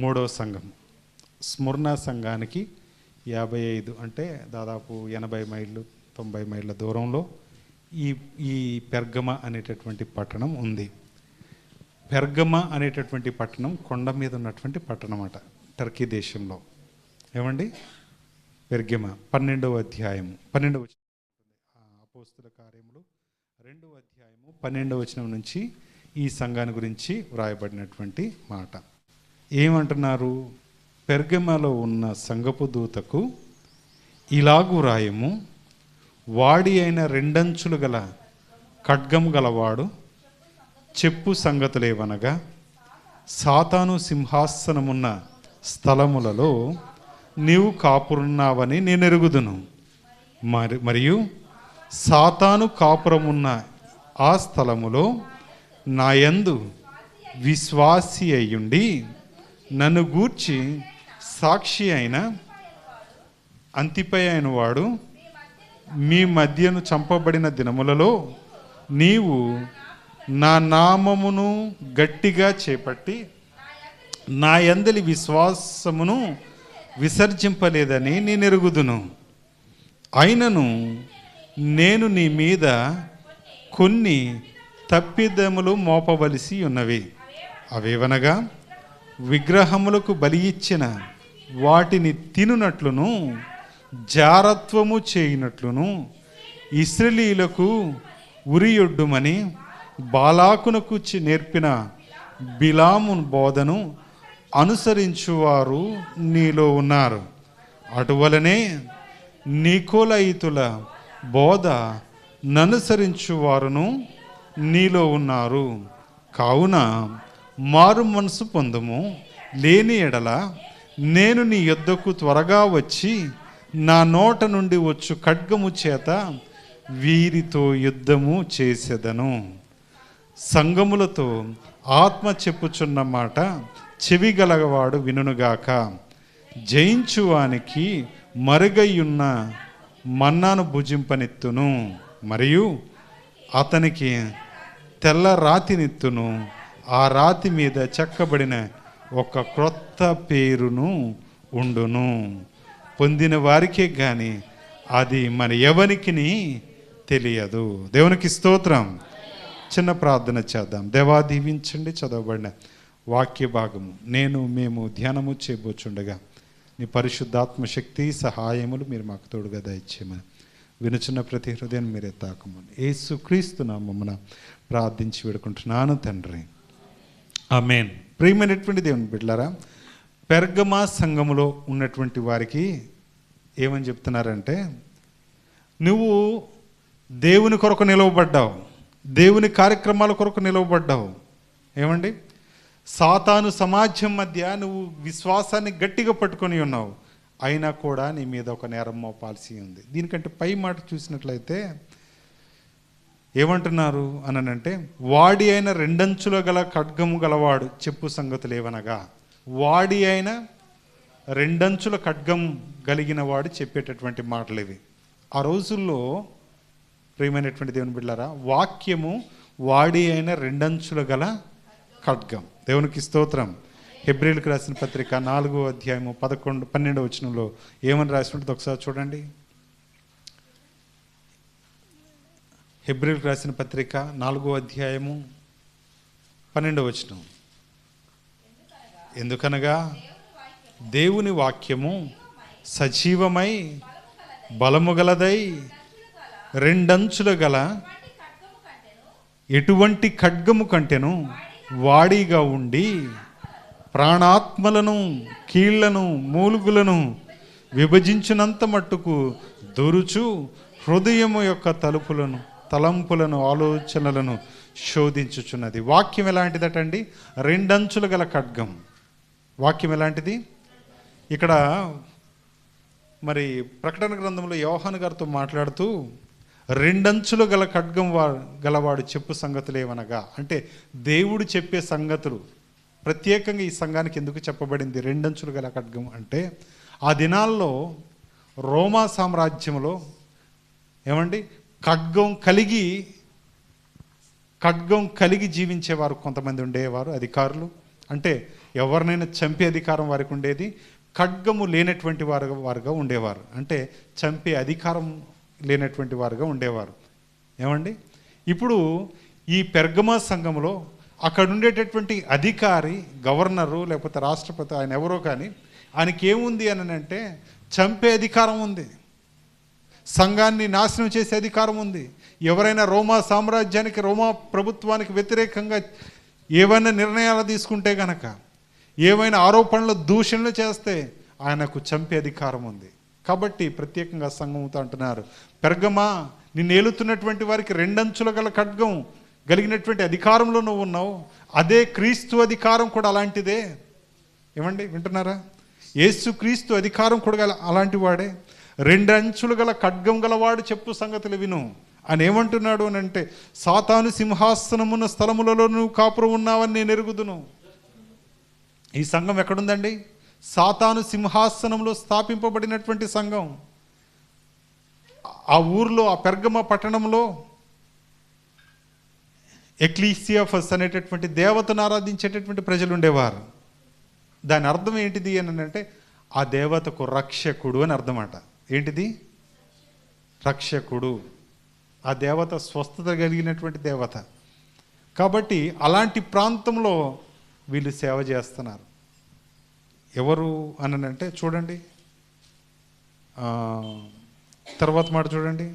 మూడవ సంఘం. స్ముర్ణ సంఘానికి 55 అంటే దాదాపు 80 మైళ్ళు 90 మైళ్ళ దూరంలో ఈ పెర్గమ అనేటటువంటి పట్టణం ఉంది. పెర్గమ అనేటటువంటి పట్టణం కొండ మీద ఉన్నటువంటి పట్టణం అట, టర్కీ దేశంలో. ఏమండి? పెర్గమ 12వ అధ్యాయము 12వ అపోస్తుల కార్యములు 2వ అధ్యాయము 12వ వచనం నుంచి ఈ సంఘాన్ని గురించి వ్రాయబడినటువంటి మాట. ఏమంటున్నారు? పెర్గమలో ఉన్న సంఘపు దూతకు ఇలాగు వ్రాయము, వాడి అయిన 2 అంచులు గల ఖడ్గము గలవాడు చెప్పు సంగతులేవనగా, సాతాను సింహాసనమున్న స్థలములలో నీవు కాపురున్నావని నేను ఎరుగుదును. మరియు సాతాను కాపురమున్న ఆ స్థలములో నా యందు విశ్వాసి అయ్యుండి నన్ను గూర్చి సాక్షి అయిన అంతిపై అయిన వాడు మీ మధ్యను చంపబడిన దినములలో నీవు నా నామమును గట్టిగా చేపట్టి నా యందలి విశ్వాసమును విసర్జింపలేదని నేను ఎరుగుదును. అయినను నేను నీ మీద కొన్ని తప్పిదములు మోపవలసి ఉన్నవి. అవేవనగా, విగ్రహములకు బలి ఇచ్చిన వాటిని తినునట్లును, జారత్వము చేయునట్లును, ఇశ్రాయేలీయులకు ఉరియొడ్డుమని బాలాకునకు నేర్పిన బిలాము బోధను అనుసరించువారు నీలో ఉన్నారు. అటువలనే నికోలాయితుల బోధ ననుసరించువారును నీలో ఉన్నారు. కావున మారు మనసు పొందుము, లేని ఎడల నేను నీ యొద్దకు త్వరగా వచ్చి నా నోట నుండి వచ్చు ఖడ్గము చేత వీరితో యుద్ధము చేసేదను. సంగములతో ఆత్మ చెప్పుచున్న మాట చెవిగలవాడు వినుగాక. జయించువానికి మరుగయ్యున్న మన్నాను భుజింపనెత్తును, మరియు అతనికి తెల్ల రాతినెత్తును. ఆ రాతి మీద చెక్కబడిన ఒక క్రొత్త పేరును ఉండును. పొందిన వారికే కానీ అది మన ఎవరికి తెలియదు. దేవునికి స్తోత్రం. చిన్న ప్రార్థన చేద్దాం. దేవా, దీవించండి చదవబడిన వాక్య భాగము మేము ధ్యానము చేయబోచుండగా నీ పరిశుద్ధాత్మ శక్తి సహాయములు మీరు మాకు తోడుగా దయచేయమని వినుచున్న ప్రతి హృదయం మీరే తాకమని యేసుక్రీస్తు నామమున ప్రార్థించి వేడుకుంటున్నాను తండ్రి, ఆమేన్. ప్రియమైనటువంటి దేవుని బిడ్డలారా, పెర్గమా సంఘములో ఉన్నటువంటి వారికి ఏమని చెప్తున్నారంటే, నువ్వు దేవుని కొరకు నిలవబడ్డావు, దేవుని కార్యక్రమాల కొరకు నిలవబడ్డావు. ఏమండి? సాతాను సమాజం మధ్య నువ్వు విశ్వాసాన్ని గట్టిగా పట్టుకొని ఉన్నావు, అయినా కూడా నీ మీద ఒక నేరం మోపాల్సి ఉంది. దీనికంటే పై మాట చూసినట్లయితే ఏమంటున్నారు అనంటే, వాడి అయిన 2 అంచుల గల ఖడ్గము గలవాడు చెప్పు సంగతులు ఏవనగా, వాడి అయిన 2 అంచుల ఖడ్గం కలిగిన వాడు చెప్పేటటువంటి మాటలు ఇవి. ఆ రోజుల్లో ప్రియమైనటువంటి దేవుని బిడ్డలారా, వాక్యము వాడి అయిన 2 అంచుల గల ఖడ్గం. దేవునికి స్తోత్రం. హెబ్రీయులకు రాసిన పత్రిక 4వ అధ్యాయము 12వ వచనంలో ఏమని రాసి ఉంటుంది ఒకసారి చూడండి. హెబ్రీయులకు రాసిన పత్రిక 4వ అధ్యాయము 12వ వచనం. ఎందుకనగా దేవుని వాక్యము సజీవమై బలము గలదై 2 అంచుల గల ఎటువంటి ఖడ్గము కంటెను వాడిగా ఉండి ప్రాణాత్మలను కీళ్లను మూలుగులను విభజించినంత మట్టుకు దూరుచు హృదయము యొక్క తలంపులను ఆలోచనలను శోధించుచున్నది. వాక్యం ఎలాంటిదటండి? 2 అంచుల గల ఖడ్గం. వాక్యం ఎలాంటిది? ఇక్కడ మరి ప్రకటన గ్రంథంలో యోహాను గారితో మాట్లాడుతూ 2 అంచులు గల ఖడ్గం గలవాడు చెప్పు సంగతులు ఏమనగా, అంటే దేవుడు చెప్పే సంగతులు. ప్రత్యేకంగా ఈ సంఘానికి ఎందుకు చెప్పబడింది 2 అంచులు గల ఖడ్గం అంటే, ఆ దినాల్లో రోమా సామ్రాజ్యంలో ఏమండి ఖడ్గం కలిగి జీవించేవారు కొంతమంది ఉండేవారు, అధికారులు. అంటే ఎవరినైనా చంపే అధికారం వారికి ఉండేది. ఖడ్గము లేనటువంటి వారుగా ఉండేవారు, అంటే చంపే అధికారం లేనటువంటి వారుగా ఉండేవారు. ఏమండి, ఇప్పుడు ఈ పెర్గమా సంఘంలో అక్కడ ఉండేటటువంటి అధికారి, గవర్నరు లేకపోతే రాష్ట్రపతి, ఆయన ఎవరో కానీ ఆయనకి ఏముంది అని అంటే చంపే అధికారం ఉంది, సంఘాన్ని నాశనం చేసే అధికారం ఉంది. ఎవరైనా రోమా సామ్రాజ్యానికి, రోమా ప్రభుత్వానికి వ్యతిరేకంగా ఏవైనా నిర్ణయాలు తీసుకుంటే గనక, ఏవైనా ఆరోపణలు, దూషణలు చేస్తే ఆయనకు చంపే అధికారం ఉంది. కాబట్టి ప్రత్యేకంగా సంఘంతో అంటున్నారు, పెర్గమా, నిన్ను ఏలుతున్నటువంటి వారికి 2 అంచుల గల ఖడ్గం కలిగినటువంటి అధికారంలో నువ్వు ఉన్నావు. అదే క్రీస్తు అధికారం కూడా అలాంటిదే. ఏమండి, వింటున్నారా? యేసు క్రీస్తు అధికారం కూడా అలాంటి వాడే. 2 అంచులు గల ఖడ్గం గలవాడు చెప్పు సంగతులు విను అని ఏమంటున్నాడు అని అంటే, సాతాను సింహాసనమున్న స్థలములలో నువ్వు కాపురం ఉన్నావని నేను ఎరుగుదును. ఈ సంఘం ఎక్కడుందండి? సాతాను సింహాసనంలో స్థాపింపబడినటువంటి సంఘం. ఆ ఊర్లో, ఆ పెర్గమ పట్టణంలో ఎక్లీసియాఫస్ అనేటటువంటి దేవతను ఆరాధించేటటువంటి ప్రజలు ఉండేవారు. దాని అర్థం ఏంటిది అని అంటే, ఆ దేవతకు రక్షకుడు అని అర్థమాట. ఏంటిది? రక్షకుడు. ఆ దేవత స్వస్థత కలిగినటువంటి దేవత. కాబట్టి అలాంటి ప్రాంతంలో వీళ్ళు సేవ చేస్తున్నారు. ఎవరు అని అంటే చూడండి, తర్వాత మాట చూడండి.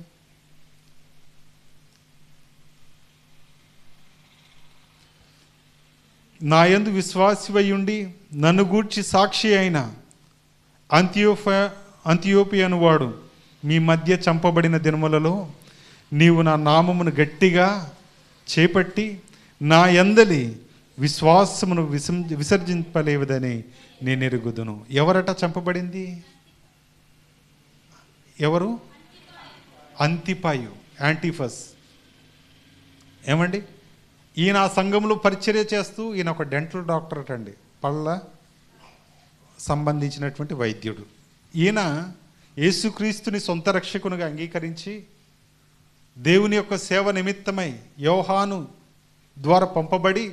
నా యందు విశ్వాసివై ఉండి నన్ను గూర్చి సాక్షి అయిన అంతియోపి అనువాడు మీ మధ్య చంపబడిన దినములలో నీవు నా నామమును గట్టిగా చేపట్టి నా యందలి విశ్వాసమును విసర్జింపలేవదని నేను ఎరుగుదును. ఎవరట చంపబడింది? ఎవరు? అంతిపాయు, యాంటిఫస్. ఏమండి, ఈయన ఆ సంఘంలో పరిచర్య చేస్తూ, ఈయన ఒక డెంటల్ డాక్టర్ అండి, పళ్ళ సంబంధించినటువంటి వైద్యుడు. ఈయన యేసుక్రీస్తుని సొంత రక్షకునిగా అంగీకరించి దేవుని యొక్క సేవ నిమిత్తమై యోహాను ద్వారా పంపబడి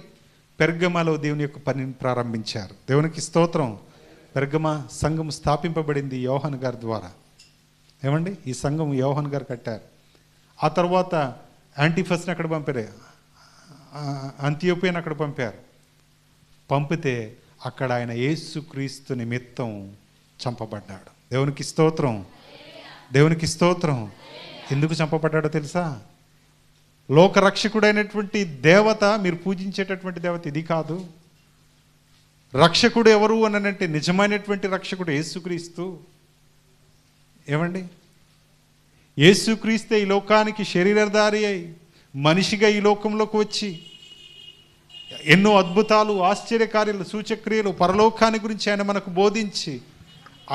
పెర్గమలో దేవుని యొక్క పనిని ప్రారంభించారు. దేవునికి స్తోత్రం. పెర్గమ సంఘం స్థాపింపబడింది యోహాను గారి ద్వారా. ఏమండి, ఈ సంఘం యోహాను గారు కట్టారు. ఆ తర్వాత యాంటిఫస్ని అక్కడ పంపారు, అంతియోపియాని అక్కడ పంపారు. పంపితే అక్కడ ఆయన యేసుక్రీస్తు నిమిత్తం చంపబడ్డాడు. దేవునికి స్తోత్రం, దేవునికి స్తోత్రం. ఎందుకు చంపబడ్డాడో తెలుసా? లోకరక్షకుడైనటువంటి దేవత, మీరు పూజించేటటువంటి దేవత ఇది కాదు. రక్షకుడు ఎవరు అని అంటే నిజమైనటువంటి రక్షకుడు యేసుక్రీస్తు. ఏమండి, యేసుక్రీస్తే ఈ లోకానికి శరీరధారి అయి మనిషిగా ఈ లోకంలోకి వచ్చి ఎన్నో అద్భుతాలు, ఆశ్చర్యకార్యాలు, సూచక్రియలు, పరలోకాన్ని గురించి ఆయన మనకు బోధించి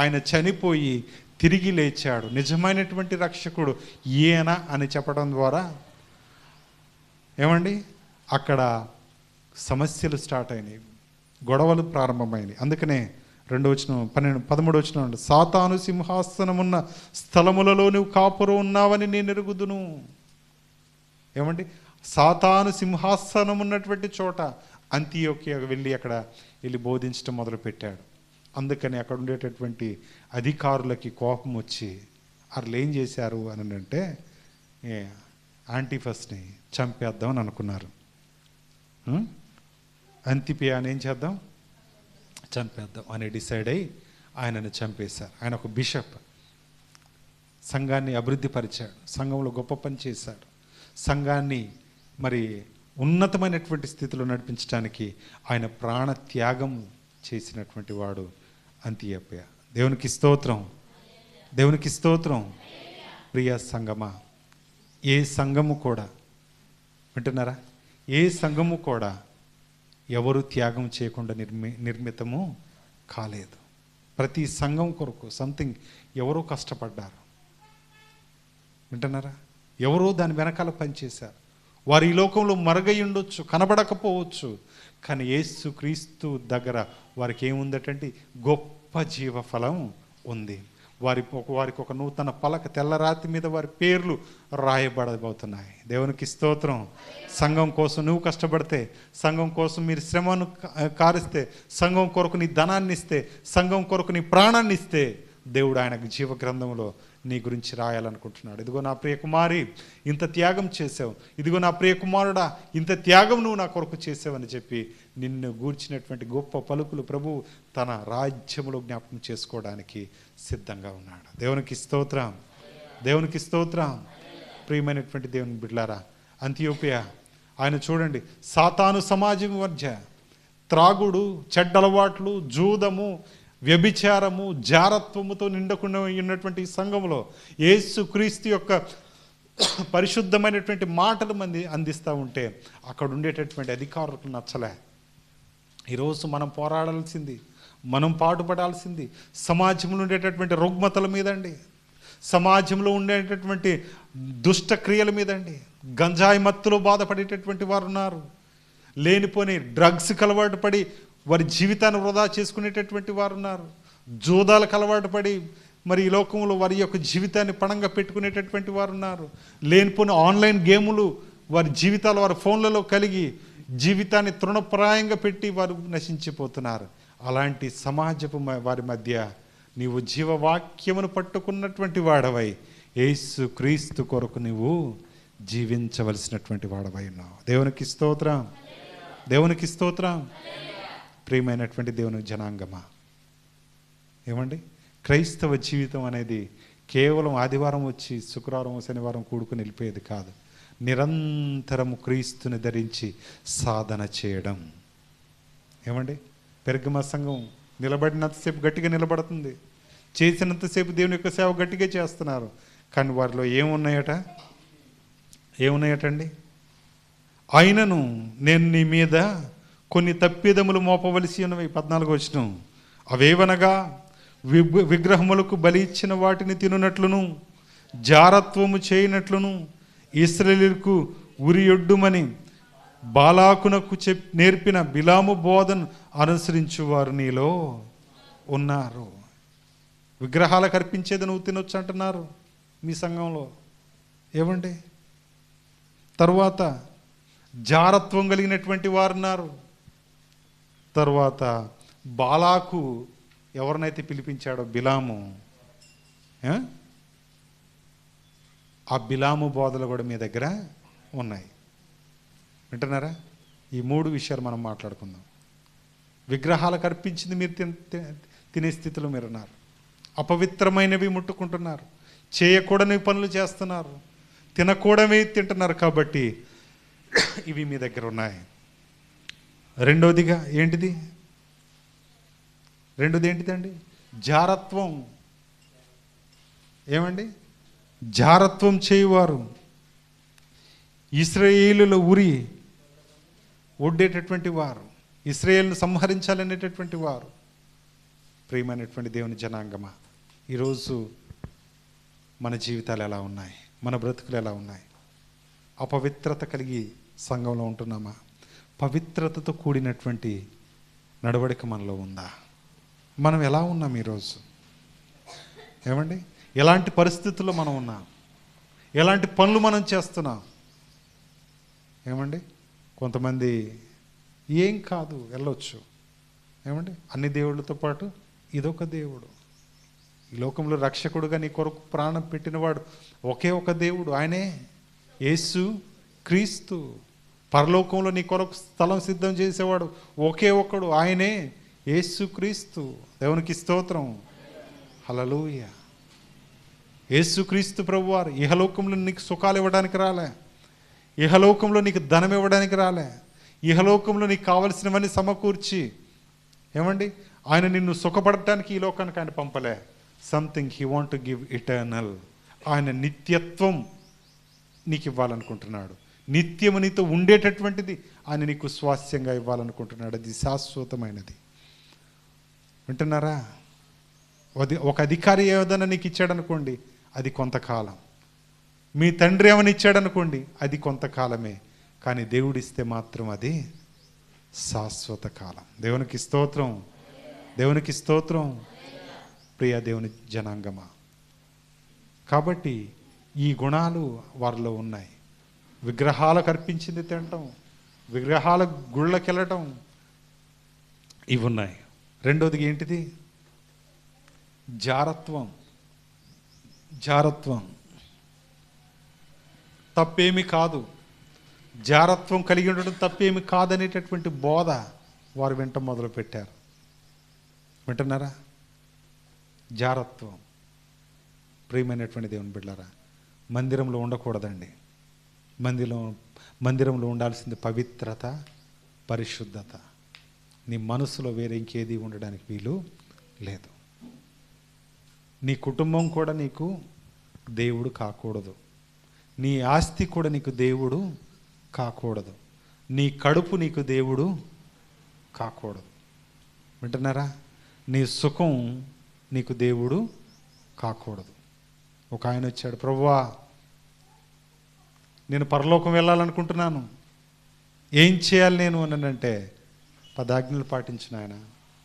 ఆయన చనిపోయి తిరిగి లేచాడు. నిజమైనటువంటి రక్షకుడు ఈయన అని చెప్పడం ద్వారా ఏమండి అక్కడ సమస్యలు స్టార్ట్ అయినాయి, గొడవలు ప్రారంభమైనాయి. అందుకనే 13వ వచనం, సాతాను సింహాసనమున్న స్థలములలో నువ్వు కాపురం ఉన్నావని నేను ఎరుగుదును. ఏమండి, సాతాను సింహాసనం ఉన్నటువంటి చోట అంతియోకియాకు వెళ్ళి బోధించడం మొదలుపెట్టాడు. అందుకని అక్కడ ఉండేటటువంటి అధికారులకి కోపం వచ్చి వాళ్ళు ఏం చేశారు అని అంటే యాంటిఫస్ని చంపేద్దామని అనుకున్నారు. అంతిపియాని ఏం చేద్దాం, చంపేద్దాం అని డిసైడ్ అయ్యి ఆయనను చంపేశారు. ఆయన ఒక బిషప్, సంఘాన్ని అభివృద్ధి పరిచాడు, సంఘంలో గొప్ప పని చేశాడు, సంఘాన్ని మరి ఉన్నతమైనటువంటి స్థితిలో నడిపించడానికి ఆయన ప్రాణ త్యాగం చేసినటువంటి వాడు అంతియోపియా. దేవునికి స్తోత్రం, దేవునికి స్తోత్రం. ప్రియ సంఘమా, ఏ సంఘము కూడా, వింటున్నారా, ఏ సంఘము కూడా ఎవరు త్యాగం చేయకుండా నిర్మితము కాలేదు. ప్రతి సంఘం కొరకు సంథింగ్ ఎవరో కష్టపడ్డారు. వింటున్నారా, ఎవరో దాని వెనకాల పనిచేశారు. వారు ఈ లోకంలో మరుగై ఉండొచ్చు, కనబడకపోవచ్చు, కానీ యేసు క్రీస్తు దగ్గర వారికి ఏముందటంటే గొప్ప జీవఫలం ఉంది. వారికి ఒక నూతన పలక తెల్లరాతి మీద వారి పేర్లు రాయబడబోతున్నాయి. దేవునికి స్తోత్రం. సంఘం కోసం నువ్వు కష్టపడితే, సంఘం కోసం మీరు శ్రమను కారిస్తే, సంఘం కొరకు నీ ధనాన్ని ఇస్తే, సంఘం కొరకు నీ ప్రాణాన్ని ఇస్తే, దేవుడు ఆయనకు జీవ గ్రంథంలో నీ గురించి రాయాలనుకుంటున్నాడు. ఇదిగో నా ప్రియ కుమారి, ఇంత త్యాగం చేసావు, ఇదిగో నా ప్రియ కుమారుడా, ఇంత త్యాగం నువ్వు నా కొరకు చేసావని చెప్పి నిన్ను గూర్చినటువంటి గొప్ప పలుకులు ప్రభు తన రాజ్యములో జ్ఞాపకం చేసుకోవడానికి సిద్ధంగా ఉన్నాడు. దేవునికి స్తోత్రం, దేవునికి స్తోత్రం. ప్రియమైనటువంటి దేవుని బిడ్డలారా, అంతియోపియా ఆయన చూడండి, సాతాను సమాజం మధ్య త్రాగుడు, చెడ్డలవాట్లు, జూదము, వ్యభిచారము, జారత్వముతో నిండకుండా ఉన్నటువంటి ఈ సంఘంలో యేసు క్రీస్తు యొక్క పరిశుద్ధమైనటువంటి మాటలు మంది అందిస్తూ ఉంటే అక్కడ ఉండేటటువంటి అధికారులకు నచ్చలే. ఈరోజు మనం పోరాడాల్సింది, మనం పాటుపడాల్సింది సమాజంలో ఉండేటటువంటి రుగ్మతల మీదండి, సమాజంలో ఉండేటటువంటి దుష్ట క్రియల మీదండి. గంజాయి మత్తులో బాధపడేటటువంటి వారు ఉన్నారు, లేనిపోని డ్రగ్స్కి అలవాటు పడి వారి జీవితాన్ని వృధా చేసుకునేటటువంటి వారు ఉన్నారు, జూదాలకు అలవాటు పడి మరి ఈ లోకంలో వారి యొక్క జీవితాన్ని పణంగా పెట్టుకునేటటువంటి వారు ఉన్నారు, లేనిపోని ఆన్లైన్ గేములు వారి జీవితాలు వారి ఫోన్లలో కలిగి జీవితాన్ని తృణప్రాయంగా పెట్టి వారు నశించిపోతున్నారు. అలాంటి సమాజపు వారి మధ్య నీవు జీవవాక్యమును పట్టుకున్నటువంటి వాడవై యేసు క్రీస్తు కొరకు నీవు జీవించవలసినటువంటి వాడవై ఉన్నావు. దేవునికి స్తోత్రం, దేవునికి స్తోత్రం. ప్రియమైనటువంటి దేవుని జనాంగమా, ఏమండి, క్రైస్తవ జీవితం అనేది కేవలం ఆదివారం వచ్చి శుక్రవారం శనివారం కూడుకుని వెళ్ళిపోయేది కాదు. నిరంతరము క్రీస్తుని ధరించి సాధన చేయడం. ఏమండి, పెర్గమ సంఘం నిలబడినంతసేపు గట్టిగా నిలబడుతుంది, చేసినంతసేపు దేవుని యొక్క సేవ గట్టిగా చేస్తున్నారు. కానీ వారిలో ఏమున్నాయటండి? అయినను నేను నీ మీద కొన్ని తప్పిదములు మోపవలసి ఉన్నవి. 14వ వచనం, అవేవనగా విగ్రహములకు బలి ఇచ్చిన వాటిని తినునట్లును, జారత్వము చేయనట్లును, ఇశ్రాయేలుకు ఉరియొడ్డుమని బాలాకునకు నేర్పిన బిలాము బోధను అనుసరించువారు నీలో ఉన్నారు. విగ్రహాలకు అర్పించేది నువ్వు తినొచ్చు అంటున్నారు మీ సంఘంలో. ఏమండి, తరువాత జారత్వం కలిగినటువంటి వారు ఉన్నారు. తరువాత బాలాకు ఎవరినైతే పిలిపించాడో బిలాము, ఆ బిలాము బోధలు కూడా మీ దగ్గర ఉన్నాయి. వింటున్నారా? ఈ 3 విషయాలు మనం మాట్లాడుకుందాం. విగ్రహాలకు అర్పించింది మీరు తినే స్థితిలో మీరు ఉన్నారు, అపవిత్రమైనవి ముట్టుకుంటున్నారు, చేయకూడని పనులు చేస్తున్నారు, తినకూడవి తింటున్నారు. కాబట్టి ఇవి మీ దగ్గర ఉన్నాయి. రెండోదిగా ఏంటిది? రెండోది ఏంటిదండి? జారత్వం. ఏమండి, జారత్వం చేయువారు, ఇశ్రాయేలులో ఉరి ఒడ్డేటటువంటి వారు, ఇశ్రాయేలును సంహరించాలనేటటువంటి వారు. ప్రియమైనటువంటి దేవుని జనాంగమా, ఈరోజు మన జీవితాలు ఎలా ఉన్నాయి? మన బ్రతుకులు ఎలా ఉన్నాయి? అపవిత్రత కలిగి సంఘంలో ఉంటున్నామా? పవిత్రతతో కూడినటువంటి నడవడిక మనలో ఉందా? మనం ఎలా ఉన్నాం ఈరోజు? ఏమండి, ఎలాంటి పరిస్థితుల్లో మనం ఉన్నాం? ఎలాంటి పనులు మనం చేస్తున్నాం? ఏమండి, కొంతమంది ఏం కాదు వెళ్ళొచ్చు. ఏమండి, అన్ని దేవుళ్ళతో పాటు ఇదొక దేవుడు. ఈ లోకంలో రక్షకుడుగా నీ కొరకు ప్రాణం పెట్టినవాడు ఒకే ఒక దేవుడు, ఆయనే యేసు క్రీస్తు. పరలోకంలో నీ కొరకు స్థలం సిద్ధం చేసేవాడు ఒకే ఒక్కడు, ఆయనే యేసు క్రీస్తు. దేవునికి స్తోత్రం, హల్లెలూయా. యేసు క్రీస్తు ప్రభువారు ఇహలోకంలో నీకు సుఖాలు ఇవ్వడానికి రాలే, ఇహలోకంలో నీకు ధనం ఇవ్వడానికి రాలే, ఇహలోకంలో నీకు కావలసినవన్నీ సమకూర్చి, ఏమండి, ఆయన నిన్ను సుఖపడటానికి ఈ లోకానికి ఆయన పంపలే. Something he want to give eternal. ఆయన నిత్యత్వం నీకు ఇవ్వాలనుకుంటున్నాడు. నిత్యము నీతో ఉండేటటువంటిది ఆయన నీకు స్వాస్థ్యంగా ఇవ్వాలనుకుంటున్నాడు. అది శాశ్వతమైనది. వింటున్నారా? ఒక అధికారి ఏదైనా నీకు ఇచ్చాడనుకోండి, అది కొంతకాలం. మీ తండ్రి ఏమని ఇచ్చాడనుకోండి, అది కొంతకాలమే. కానీ దేవుడిస్తే మాత్రం అది శాశ్వత కాలం. దేవునికి స్తోత్రం, దేవునికి స్తోత్రం. ప్రియ దేవుని జనాంగమా. కాబట్టి ఈ గుణాలు వారిలో ఉన్నాయి. విగ్రహాలకు అర్పించింది తినటం, విగ్రహాల గుళ్ళకి వెళ్ళటం, ఇవి ఉన్నాయి. రెండోది ఏంటిది? జారత్వం. జారత్వం తప్పేమి కాదు, జారత్వం కలిగి ఉండడం తప్పేమి కాదనేటటువంటి బోధ వారు వింట మొదలు పెట్టారు. వింటున్నారా? జారత్వం. ప్రియమైనటువంటి దేవుని బిడ్డలారా, మందిరంలో ఉండకూడదండి. మందిరంలో ఉండాల్సింది పవిత్రత, పరిశుద్ధత. నీ మనసులో వేరే ఇంకేది ఉండడానికి వీలు లేదు. నీ కుటుంబం కూడా నీకు దేవుడు కాకూడదు. నీ ఆస్తి కూడా నీకు దేవుడు కాకూడదు. నీ కడుపు నీకు దేవుడు కాకూడదు. వింటున్నారా? నీ సుఖం నీకు దేవుడు కాకూడదు. ఒక ఆయన వచ్చాడు, ప్రభువా నేను పరలోకం వెళ్ళాలనుకుంటున్నాను, ఏం చేయాలి నేను అని అంటే, 10 ఆజ్ఞలు పాటించిన ఆయన.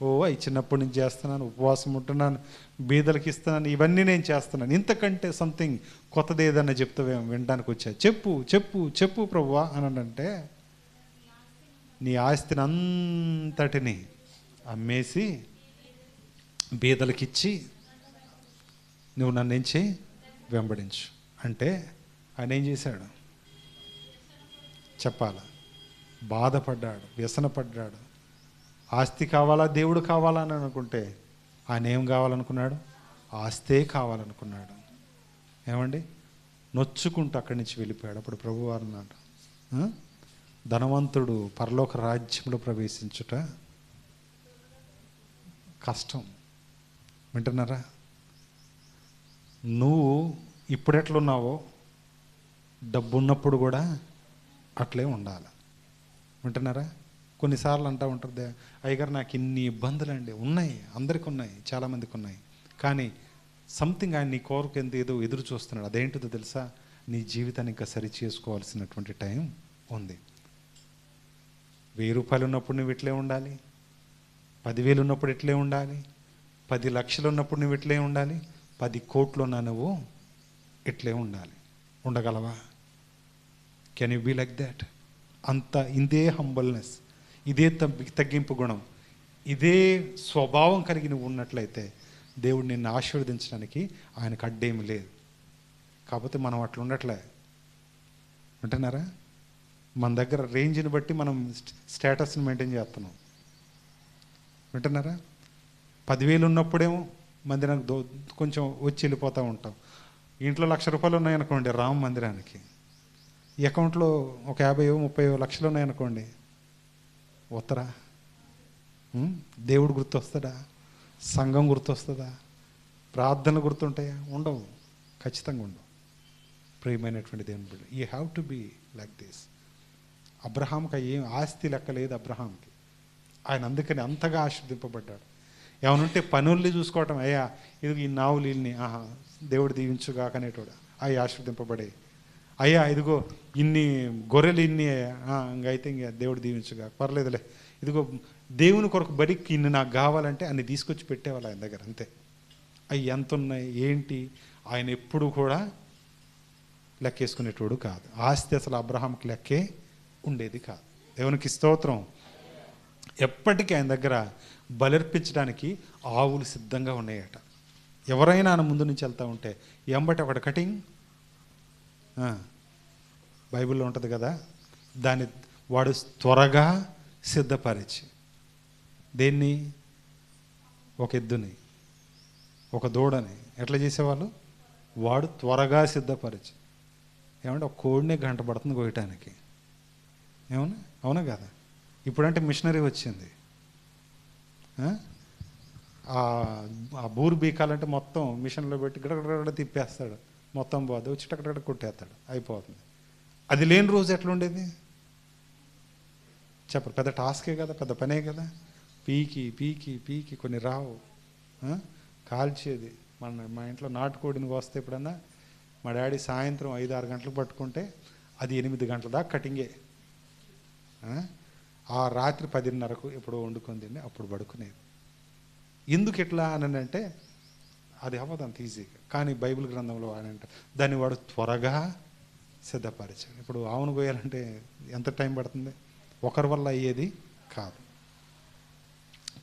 అవి చిన్నప్పటి నుంచి చేస్తున్నాను, ఉపవాసం ఉంటున్నాను, బీదలకి ఇస్తున్నాను, ఇవన్నీ నేను చేస్తున్నాను, ఇంతకంటే సంథింగ్ కొత్తది ఏదన్నా చెప్తావేమో వినడానికి వచ్చా. చెప్పు చెప్పు చెప్పు ప్రభువా అని అంటే, నీ ఆస్తిని అంతటిని అమ్మేసి బీదలకిచ్చి నువ్వు నన్ను ఏం చేయి, వెంబడించు అంటే ఆయన ఏం చేశాడు చెప్పాలా? బాధపడ్డాడు, వ్యసనపడ్డాడు. ఆస్తి కావాలా, దేవుడు కావాలా అని అనుకుంటే ఆయన ఏం కావాలనుకున్నాడు? ఆస్తే కావాలనుకున్నాడు. ఏమండి? నొచ్చుకుంటూ అక్కడి నుంచి వెళ్ళిపోయాడు. అప్పుడు ప్రభువారు అన్నాడు, ధనవంతుడు పరలోక రాజ్యంలో ప్రవేశించుట కష్టం. వింటున్నారా? నువ్వు ఇప్పుడు ఎట్లున్నావో డబ్బు ఉన్నప్పుడు కూడా అట్లే ఉండాలి. వింటున్నారా? కొన్నిసార్లు అంటూ ఉంటుంది, అయ్యగారు నాకు ఇన్ని ఇబ్బందులు అండి. ఉన్నాయి, అందరికి ఉన్నాయి, చాలామందికి ఉన్నాయి. కానీ సంథింగ్ ఆయన నీ కోరిక ఏదో ఎదురు చూస్తున్నాడు. అదేంటిదో తెలుసా? నీ జీవితాన్ని ఇంకా సరి చేసుకోవాల్సినటువంటి టైం ఉంది. 1000 రూపాయలు ఉన్నప్పుడు నువ్వు ఇట్లే ఉండాలి, 10,000 ఉన్నప్పుడు ఇట్లే ఉండాలి, 10 లక్షలు ఉన్నప్పుడు నువ్వు ఇట్లే ఉండాలి, 10 కోట్లు ఉన్నా నువ్వు ఇట్లే ఉండాలి. ఉండగలవా? Can you be like that? అంత ఇదే హంబల్నెస్, ఇదే తగ్గింపు గుణం, ఇదే స్వభావం కలిగి నువ్వు ఉన్నట్లయితే దేవుడు నిన్ను ఆశీర్వదించడానికి ఆయనకు అడ్డేమి లేదు. కాకపోతే మనం అట్లా ఉండట్లే. వింటున్నారా? మన దగ్గర రేంజ్ని బట్టి మనం స్టేటస్ని మెయింటైన్ చేస్తున్నాం. వింటున్నారా? 10,000 ఉన్నప్పుడేమో మందిరానికి కొంచెం వచ్చి వెళ్ళిపోతూ ఉంటాం. ఇంట్లో 1,00,000 రూపాయలు ఉన్నాయనుకోండి, రామ మందిరానికి. అకౌంట్లో ఒక 50-30 లక్షలు ఉన్నాయనుకోండి, ఉత్తరా? దేవుడు గుర్తొస్తాడా? సంఘం గుర్తొస్తుందా? ప్రార్థనలు గుర్తుంటాయా? ఉండవు, ఖచ్చితంగా ఉండవు. ప్రియమైనటువంటి దేవుని బిడ్డ, you have to be like this. అబ్రహాంకి ఏం ఆస్తి లెక్క లేదు అబ్రహాంకి. ఆయన అందుకని అంతగా ఆశీర్దింపబడ్డాడు. ఏమనుంటే పనుల్ని చూసుకోవటం, అయ్యా ఇది ఈ నావులు ఇల్ని దేవుడు దీవించుగాక అనేటోడు, అవి ఆశీర్దింపబడే. అయ్యా ఇదిగో ఇన్ని గొర్రెలు ఇన్ని, ఇంకైతే ఇంక దేవుడు దీవించుగా, పర్లేదులే, ఇదిగో దేవుని కొరకు బడికి ఇన్ని నాకు కావాలంటే అన్ని తీసుకొచ్చి పెట్టేవాళ్ళు ఆయన దగ్గర. అంతే. అవి ఎంత ఉన్నాయి ఏంటి ఆయన ఎప్పుడు కూడా లెక్కేసుకునేటోడు కాదు. ఆస్తి అసలు అబ్రహాంకి లెక్కే ఉండేది కాదు. దేవునికి స్తోత్రం. ఎప్పటికీ ఆయన దగ్గర బలర్పించడానికి ఆవులు సిద్ధంగా ఉన్నాయట. ఎవరైనా ఆయన ముందు నుంచి వెళ్తూ ఉంటే ఎంబటి ఒకటి కటింగ్, బైబిల్లో ఉంటుంది కదా, దాన్ని వాడు త్వరగా సిద్ధపరిచి, దేన్ని? ఒక ఎద్దుని, ఒక దూడని ఎట్లా చేసేవాళ్ళు? వాడు త్వరగా సిద్ధపరిచి. ఏమంటే ఒక కోడినే గంట పడుతుంది కోయటానికి. ఏమన్నా? అవునా కదా? ఇప్పుడంటే మిషనరీ వచ్చింది. ఆ బూరు బీకాలంటే మొత్తం మిషన్లో పెట్టి గడగడ తిప్పేస్తాడు, మొత్తం పోదు, వచ్చి టక్కడగడ కొట్టేస్తాడు, అయిపోతుంది. అది లేని రోజు ఎట్లా ఉండేది చెప్పరు? పెద్ద టాస్కే కదా, పెద్ద పనే కదా. పీకి పీకి పీకి కొన్ని రావు, కాల్చేది. మా ఇంట్లో నాటుకోడిని కోస్తే ఎప్పుడన్నా మా డాడీ సాయంత్రం 5-6 గంటలకు పట్టుకుంటే అది 8 గంటల దాకా కటింగే. ఆ రాత్రి 10:30కు ఎప్పుడో వండుకొని తిండి అప్పుడు పడుకునేది. ఎందుకు ఎట్లా అని అంటే అది అవ్వదు అంత ఈజీగా. కానీ బైబిల్ గ్రంథంలో వాడంట దాన్ని వాడు త్వరగా సిద్ధపరిచాడు. ఇప్పుడు ఆవును కోయాలంటే ఎంత టైం పడుతుంది? ఒకరి వల్ల అయ్యేది కాదు.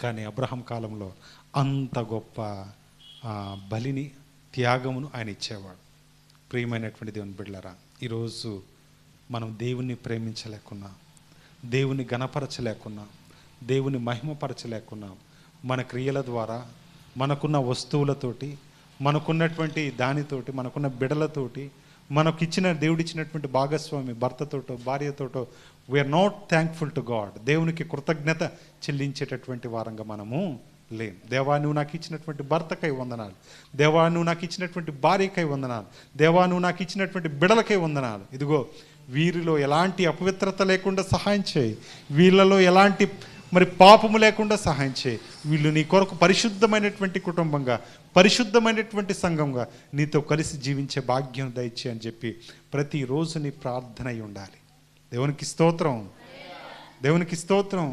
కానీ అబ్రహాం కాలంలో అంత గొప్ప బలిని, త్యాగమును ఆయన ఇచ్చేవాడు. ప్రియమైనటువంటి దేవుని బిడ్డలారా, ఈరోజు మనం దేవుణ్ణి ప్రేమించలేకున్నా, దేవుని గణపరచలేకున్నా, దేవుని మహిమపరచలేకున్నా, మన క్రియల ద్వారా, మనకున్న వస్తువులతోటి, మనకున్నటువంటి దానితోటి, మనకున్న బిడలతోటి, మనకిచ్చిన దేవుడిచ్చినటువంటి భాగస్వామి భర్తతోటో భార్యతోటో we are not thankful to God. దేవునికి కృతజ్ఞత చెల్లించేటటువంటి వారంగా మనము లేం. దేవా నువ్వు నాకు ఇచ్చినటువంటి భర్తకై వందనాలు, దేవా నువ్వు నాకు ఇచ్చినటువంటి భార్యకై వందనాలు, దేవా నువ్వు నాకు ఇచ్చినటువంటి బిడలకై వందనాలు. ఇదిగో వీరిలో ఎలాంటి అపవిత్రత లేకుండా సహాయం చేయి, వీళ్ళలో ఎలాంటి పాపము లేకుండా సహాయం చేయి, వీళ్ళు నీ కొరకు పరిశుద్ధమైనటువంటి కుటుంబంగా, పరిశుద్ధమైనటువంటి సంఘంగా నీతో కలిసి జీవించే భాగ్యం దయచే అని చెప్పి ప్రతిరోజు నీ ప్రార్థన అయి ఉండాలి. దేవునికి స్తోత్రం, దేవునికి స్తోత్రం.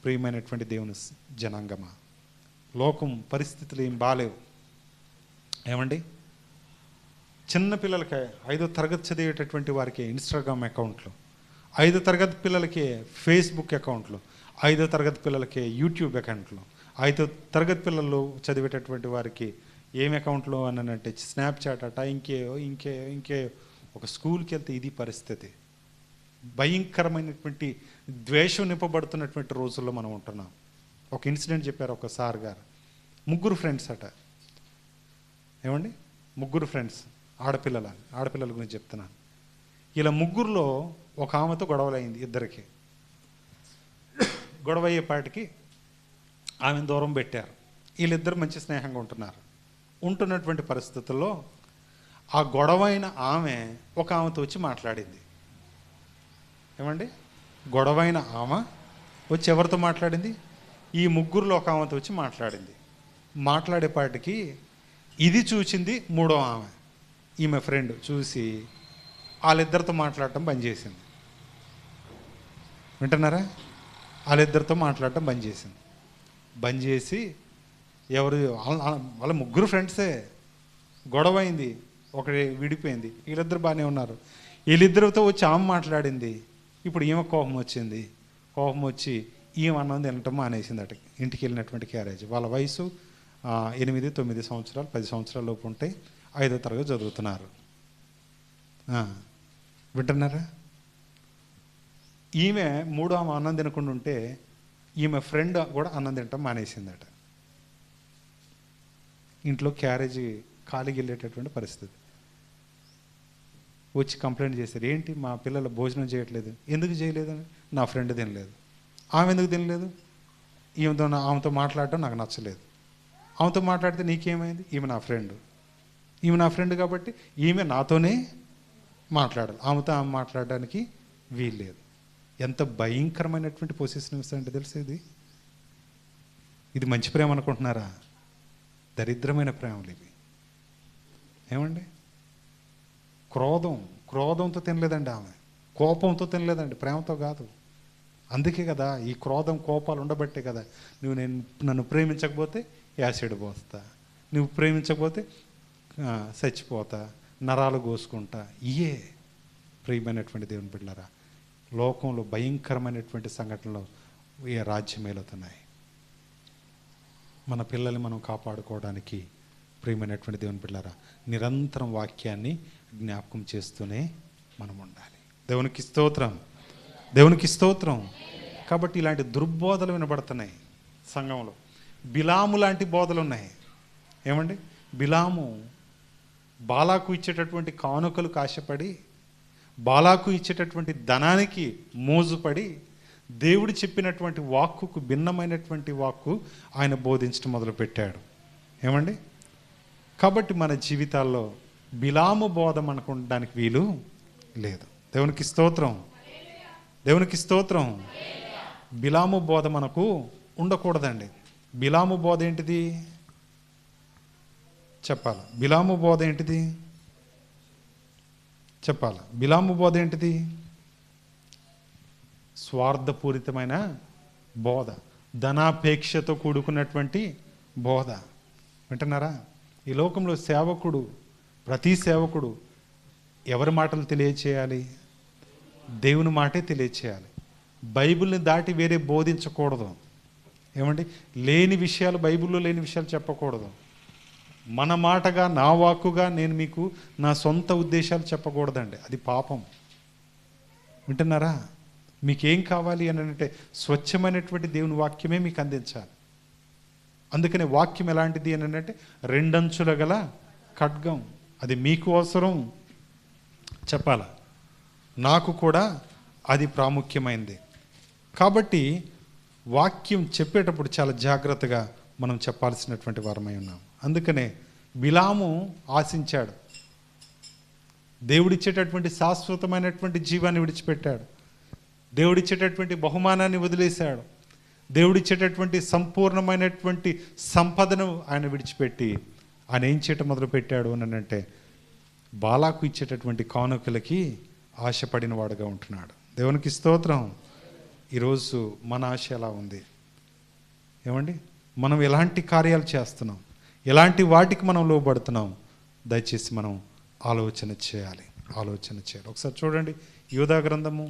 ప్రియమైనటువంటి దేవుని జనాంగమా, లోకం పరిస్థితులు ఏం బాలేవు. ఏమండి, చిన్నపిల్లలకి 5వ తరగతి చదివేటటువంటి వారికి ఇన్స్టాగ్రామ్ అకౌంట్లు, 5వ తరగతి పిల్లలకి ఫేస్బుక్ అకౌంట్లు, 5వ తరగతి పిల్లలకి యూట్యూబ్ అకౌంట్లు, 5వ తరగతి పిల్లలు చదివేటటువంటి వారికి ఏం అకౌంట్లు అని అంటే స్నాప్చాట్ అట, ఇంకే ఒక స్కూల్కి వెళ్తే ఇది పరిస్థితి. భయంకరమైనటువంటి ద్వేషం నింపబడుతున్నటువంటి రోజుల్లో మనం ఉంటున్నాం. ఒక ఇన్సిడెంట్ చెప్పారు ఒక సార్ గారు. 3 ఫ్రెండ్స్ అట. ఏమండి, 3 ఫ్రెండ్స్, ఆడపిల్లల గురించి చెప్తున్నాను. ఇలా 3లో ఒక ఆమెతో గొడవలైంది. ఇద్దరికి గొడవ అయ్యేపాటికి ఆమెను దూరం పెట్టారు. వీళ్ళిద్దరు మంచి స్నేహంగా ఉంటున్నటువంటి పరిస్థితుల్లో ఆ గొడవైన ఆమె ఒక ఆమెతో వచ్చి మాట్లాడింది. ఏమండి, గొడవైన ఆమె వచ్చి ఎవరితో మాట్లాడింది? ఈ 3లో ఒక ఆమెతో వచ్చి మాట్లాడింది. మాట్లాడేపాటికి ఇది చూసింది 3వ ఆమె, ఈమె ఫ్రెండ్ చూసి వాళ్ళిద్దరితో మాట్లాడటం బంద్ చేసింది. వింటున్నారా? వాళ్ళిద్దరితో మాట్లాడటం బంద్ చేసింది. బంద్ చేసి వాళ్ళ 3 ఫ్రెండ్సే, గొడవ అయింది, ఒకటి విడిపోయింది, వీళ్ళిద్దరు బాగానే ఉన్నారు. వీళ్ళిద్దరితో వచ్చి ఆమె మాట్లాడింది. ఇప్పుడు ఈమె కోపం వచ్చింది. కోపం వచ్చి ఈమె అన్నం తినటం మానేసింది అట. ఇంటికి వెళ్ళినటువంటి క్యారేజ్. వాళ్ళ వయసు 8, 9 సంవత్సరాలు, 10 సంవత్సరాల లోపు ఉంటాయి. 5వ తరగతి చదువుతున్నారు. వింటున్నారా? ఈమె 3వ ఆమె అన్నం తినకుండా ఉంటే ఈమె ఫ్రెండ్ కూడా అన్నం తినటం మానేసిందట. ఇంట్లో క్యారేజీ ఖాళీకి వెళ్ళేటటువంటి పరిస్థితి. వచ్చి కంప్లైంట్ చేశారు, ఏంటి మా పిల్లలు భోజనం చేయట్లేదు. ఎందుకు చేయలేదని, నా ఫ్రెండ్ తినలేదు. ఆమె ఎందుకు తినలేదు? ఆమెతో మాట్లాడటం నాకు నచ్చలేదు. ఆమెతో మాట్లాడితే నీకేమైంది? ఈమె నా ఫ్రెండ్ కాబట్టి ఈమె నాతోనే మాట్లాడాలి, ఆమెతో ఆమె మాట్లాడడానికి వీల్లేదు. ఎంత భయంకరమైనటువంటి పొసిషన్ అంటే తెలిసేది. ఇది మంచి ప్రేమ అనుకుంటున్నారా? దరిద్రమైన ప్రేమలు ఇవి. ఏమండి, క్రోధంతో తినలేదండి ఆమె, కోపంతో తినలేదండి, ప్రేమతో కాదు. అందుకే కదా ఈ క్రోధం, కోపాలు ఉండబట్టే కదా నన్ను ప్రేమించకపోతే యాసిడ్ పోస్తా, నువ్వు ప్రేమించకపోతే చచ్చిపోతా, నరాలు కోసుకుంటా. ఇయే ప్రియమైనటువంటి దేవుని బిడ్డలారా, లోకంలో భయంకరమైనటువంటి సంఘటనలు ఈ రాజ్యం ఏలుతున్నాయి. మన పిల్లల్ని మనం కాపాడుకోవడానికి ప్రియమైనటువంటి దేవుని బిడ్డలారా నిరంతరం వాక్యాన్ని జ్ఞాపకం చేస్తూనే మనం ఉండాలి. దేవునికి స్తోత్రం, దేవునికి స్తోత్రం. కాబట్టి ఇలాంటి దుర్బోధలు వినబడుతున్నాయి సంఘంలో. బిలాము లాంటి బోధలు ఉన్నాయి. ఏమండి, బిలాము బాలాకు ఇచ్చేటటువంటి కానుకలకు ఆశపడి, బాలాకు ఇచ్చేటటువంటి ధనానికి మోజుపడి, దేవుడు చెప్పినటువంటి వాక్కుకు భిన్నమైనటువంటి వాక్కు ఆయన బోధించడం మొదలుపెట్టాడు. ఏమండి, కాబట్టి మన జీవితాల్లో బిలాము బోధ మనకు ఉండడానికి వీలు లేదు. దేవునికి స్తోత్రం, దేవునికి స్తోత్రం. బిలాము బోధ మనకు ఉండకూడదండి. బిలాము బోధ ఏంటిది చెప్పాలి. బిలాము బోధ ఏంటిది చెప్పాలి. బిలాము బోధ ఏంటిది? స్వార్థపూరితమైన బోధ, ధనాపేక్షతో కూడుకున్నటువంటి బోధ. వింటున్నారా? ఈ లోకంలో సేవకుడు, ప్రతి సేవకుడు ఎవరి మాటలు తెలియచేయాలి? దేవుని మాటే తెలియచేయాలి. బైబిల్ని దాటి వేరే బోధించకూడదు. ఏమండి? లేని విషయాలు, బైబిల్లో లేని విషయాలు చెప్పకూడదు. మన మాటగా, నా వాక్కుగా నేను మీకు నా సొంత ఉద్దేశాలు చెప్పకూడదండి, అది పాపం. వింటున్నారా? మీకేం కావాలి అని అంటే స్వచ్ఛమైనటువంటి దేవుని వాక్యమే మీకు అందించాలి. అందుకనే వాక్యం ఎలాంటిది అని అంటే రెండంచుల గల ఖడ్గం. అది మీకు అవసరం చెప్పాల, నాకు కూడా అది ప్రాముఖ్యమైంది. కాబట్టి వాక్యం చెప్పేటప్పుడు చాలా జాగ్రత్తగా మనం చెప్పాల్సినటువంటి వారమై ఉన్నాం. అందుకనే బిలాము ఆశించాడు, దేవుడిచ్చేటటువంటి శాశ్వతమైనటువంటి జీవాన్ని విడిచిపెట్టాడు, దేవుడిచ్చేటటువంటి బహుమానాన్ని వదిలేశాడు, దేవుడిచ్చేటటువంటి సంపూర్ణమైనటువంటి సంపదను ఆయన విడిచిపెట్టి ఆయన ఏం చేయటం మొదలుపెట్టాడు అని అంటే బాలాకు ఇచ్చేటటువంటి కానుకలకి ఆశపడిన వాడుగా ఉంటున్నాడు. దేవునికి స్తోత్రం. ఈరోజు మన ఆశ ఎలా ఉంది? ఏమండి? మనం ఎలాంటి కార్యాలు చేస్తున్నాం, ఎలాంటి వాటికి మనం లోబడుతున్నాం? దయచేసి మనం ఆలోచన చేయాలి. ఒకసారి చూడండి, యోధా గ్రంథము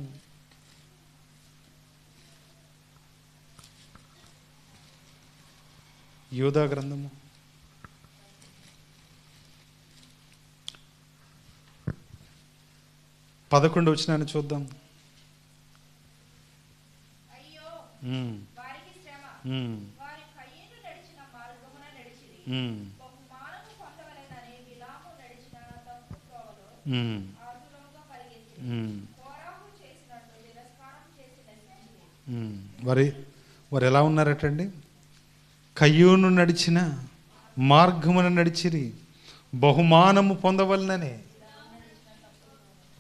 11వ వచనాన్ని చూద్దాం. వారు ఎలా ఉన్నారటండి? కయ్యూను నడిచిన మార్గమున నడిచిరి, బహుమానము పొందవలననే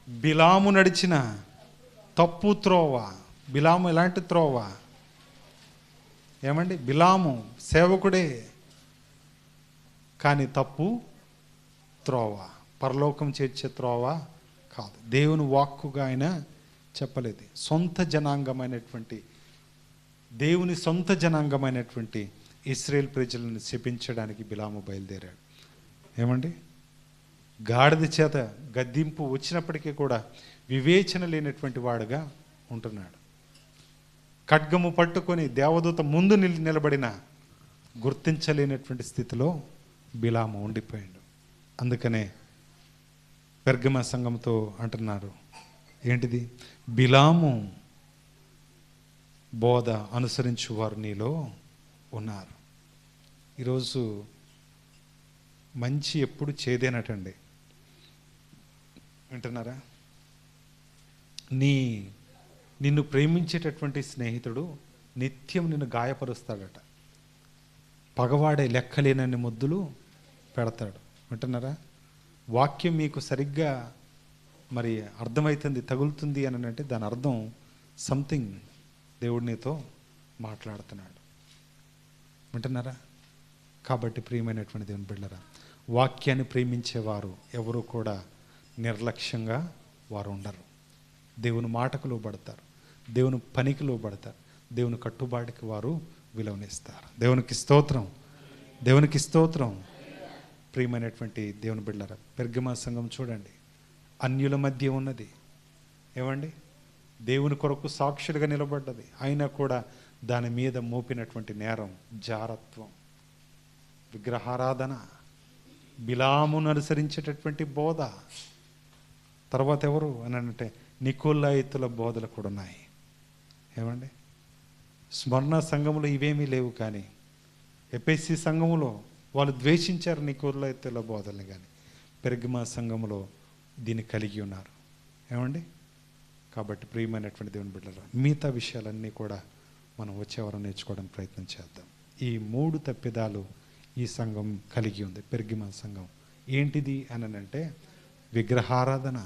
బిలాము నడిచిన తప్పు త్రోవ. బిలాము ఎలాంటి త్రోవ? ఏమండి? బిలాము సేవకుడే, కానీ తప్పు త్రోవ, పరలోకం చేర్చే త్రోవ కాదు. దేవుని వాక్కుగా ఆయన చెప్పలేదు. దేవుని సొంత జనాంగమైనటువంటి ఇశ్రాయేల్ ప్రజలను శపించడానికి బిలాము బయలుదేరాడు. ఏమండి? గాడిద చేత గద్దింపు వచ్చినప్పటికీ కూడా వివేచన లేనటువంటి వాడుగా ఉంటున్నాడు. ఖడ్గము పట్టుకొని దేవదూత ముందు నిలబడిన గుర్తించలేనటువంటి స్థితిలో బిలాము ఉండిపోయాడు. అందుకనే పెర్గమ సంఘంతో అంటున్నారు, ఏంటిది? బిలాము బోధ అనుసరించు వారు నీలో ఉన్నారు. ఈరోజు మంచి ఎప్పుడు చేదేనటండి. వింటున్నారా? నిన్ను ప్రేమించేటటువంటి స్నేహితుడు నిత్యం నిన్ను గాయపరుస్తాడట, పగవాడే లెక్కలేనన్ని ముద్దులు పెడతాడు. వింటున్నారా? వాక్యం మీకు సరిగ్గా మరి అర్థమవుతుంది, తగులుతుంది అని అంటే దాని అర్థం సంథింగ్ దేవుడు నీతో మాట్లాడుతున్నాడు. వింటున్నారా? కాబట్టి ప్రియమైనటువంటి దేవుని బిడ్డలారా, వాక్యాన్ని ప్రేమించేవారు ఎవరు కూడా నిర్లక్ష్యంగా వారు ఉండరు. దేవుని మాటకు లోబడతారు, దేవుని పనికి లోబడతారు, దేవుని కట్టుబాటుకి వారు విలువనిస్తారు. దేవునికి స్తోత్రం. ప్రియమైనటువంటి దేవుని బిడ్డలారా, పెర్గమ సంఘం చూడండి, అన్యుల మధ్య ఉన్నది. ఏమండి? దేవుని కొరకు సాక్షులుగా నిలబడ్డది. అయినా కూడా దాని మీద మోపినటువంటి నేరం జారత్వం, విగ్రహారాధన, బిలామును అనుసరించేటటువంటి బోధ. తర్వాత ఎవరు అని అంటే నికోలాయితుల బోధలు కూడా ఉన్నాయి. ఏమండి? స్మరణ సంఘములో ఇవేమీ లేవు, కానీ ఎఫెసీ సంఘములో వాళ్ళు ద్వేషించారు నికోలాయితుల బోధల్ని, కానీ పెర్గమ సంఘములో దీన్ని కలిగి ఉన్నారు. ఏమండి? కాబట్టి ప్రియమైనటువంటి దేవుని బిడ్డలారా, మిగతా విషయాలన్నీ కూడా మనం వచ్చేవారం నేర్చుకోవడానికి ప్రయత్నం చేద్దాం. ఈ 3 తప్పిదాలు ఈ సంఘం కలిగి ఉంది, పెర్గమ సంఘం. ఏంటిది అని అంటే విగ్రహారాధన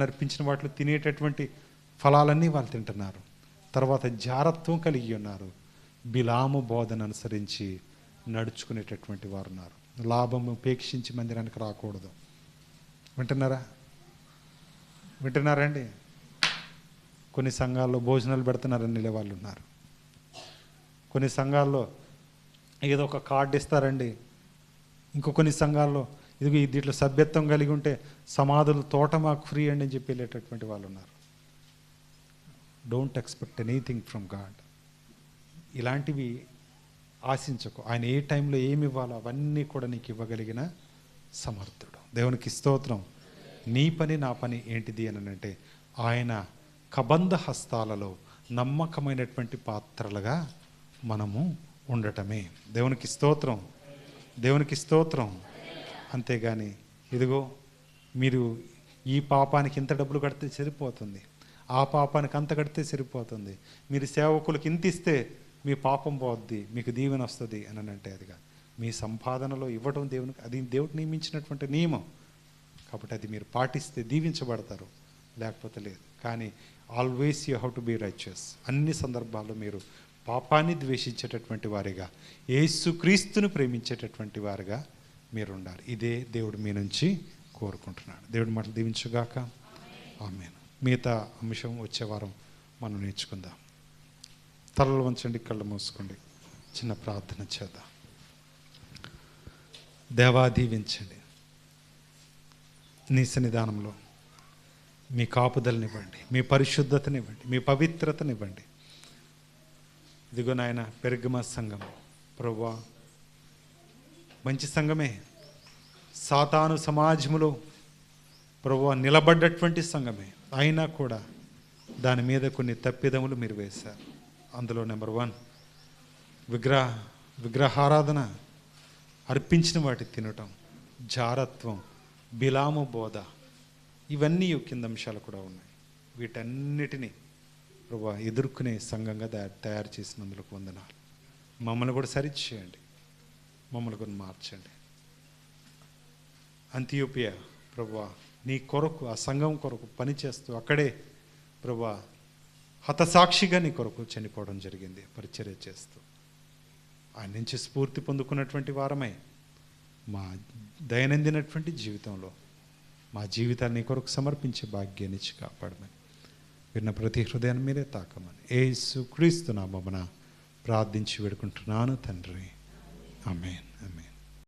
అర్పించిన వాటిలో తినేటటువంటి ఫలాలన్నీ వాళ్ళు తింటున్నారు. తర్వాత జారత్వం కలిగి ఉన్నారు. బిలాము బోధన అనుసరించి నడుచుకునేటటువంటి వారు ఉన్నారు. లాభము ఉపేక్షించి మందిరానికి రాకూడదు. వింటున్నారండి? కొన్ని సంఘాల్లో భోజనాలు పెడుతున్నారని నిలే వాళ్ళు ఉన్నారు. కొన్ని సంఘాల్లో ఏదో ఒక కార్డు ఇస్తారండి. ఇంకో కొన్ని సంఘాల్లో ఇది దీంట్లో సభ్యత్వం కలిగి ఉంటే సమాధుల తోట మాకు ఫ్రీ అండి అని చెప్పి వెళ్ళేటటువంటి వాళ్ళు ఉన్నారు. Don't expect anything from God. ఇలాంటివి ఆశించకు. ఆయన ఏ టైంలో ఏమి ఇవ్వాలో అవన్నీ కూడా నీకు ఇవ్వగలిగిన సమర్థుడు. దేవునికి స్తోత్రం. నీ పని నా పని ఏంటిది అని అంటే ఆయన కబంధ హస్తాలలో నమ్మకమైనటువంటి పాత్రలుగా మనము ఉండటమే. దేవునికి స్తోత్రం, దేవునికి స్తోత్రం. అంతేగాని ఇదిగో మీరు ఈ పాపానికి ఇంత డబ్బులు కడితే సరిపోతుంది, ఆ పాపానికి అంత కడితే సరిపోతుంది, మీరు సేవకులకు ఇంత ఇస్తే మీ పాపం పోద్ది, మీకు దీవెన వస్తుంది అని అంటే అదిగా మీ సంపాదనలో ఇవ్వడం దేవునికి, అది దేవుడు నియమించినటువంటి నియమం. కాబట్టి అది మీరు పాటిస్తే దీవించబడతారు, లేకపోతే లేదు. కానీ always you have to be righteous. అన్ని సందర్భాల్లో మీరు పాపాన్ని ద్వేషించేటటువంటి వారిగా, యేసుక్రీస్తును ప్రేమించేటటువంటి వారిగా మీరు ఉండాలి. ఇదే దేవుడు మీ నుంచి కోరుకుంటున్నాడు. దేవుడి మాటలు దీవించుగాక. ఆమేన్. మిగతా అంశం వచ్చే వారం మనం నేర్చుకుందాం. తలలు వంచండి, కళ్ళు మూసుకోండి, చిన్న ప్రార్థన చేద్దాం. దేవా, దీవించండి. నీ సన్నిధానంలో మీ కాపుదలనివ్వండి, మీ పరిశుద్ధతనివ్వండి, మీ పవిత్రతనివ్వండి. ఇదిగో నాయన, పెరుగమ సంఘం ప్రభువా మంచి సంఘమే, సాతాను సమాజంలో ప్రభువా నిలబడ్డటువంటి సంఘమే. అయినా కూడా దాని మీద కొన్ని తప్పిదములు మీరు వేశారు. అందులో నెంబర్ 1 విగ్రహారాధన, అర్పించిన వాటి తినటం, జారత్వం, బిలాము బోధ, ఇవన్నీ కింద అంశాలు కూడా ఉన్నాయి. వీటన్నిటినీ ప్రభువా ఎదుర్కొనే సంఘంగా తయారు చేసినందుకు వందనాలు. మమ్మల్ని కూడా సరిచేయండి, మమ్మల్ని కూడా మార్చండి. అంతియోపియా ప్రభువా నీ కొరకు, ఆ సంఘం కొరకు పనిచేస్తూ అక్కడే ప్రభువా హతసాక్షిగా నీ కొరకు చనిపోవడం జరిగింది, పరిచర్య చేస్తూ. ఆయన నుంచి స్ఫూర్తి పొందుకున్నటువంటి వారమై మా దైనందినటువంటి జీవితంలో మా జీవితాన్ని నీ కొరకు సమర్పించే భాగ్యాన్ని ఇచ్చి కాపాడమని, విన్న ప్రతి హృదయాన్ని మీరే తాకమని యేసుక్రీస్తు నామమున ప్రార్థించి వేడుకుంటున్నాను తండ్రి. ఆమేన్, ఆమేన్.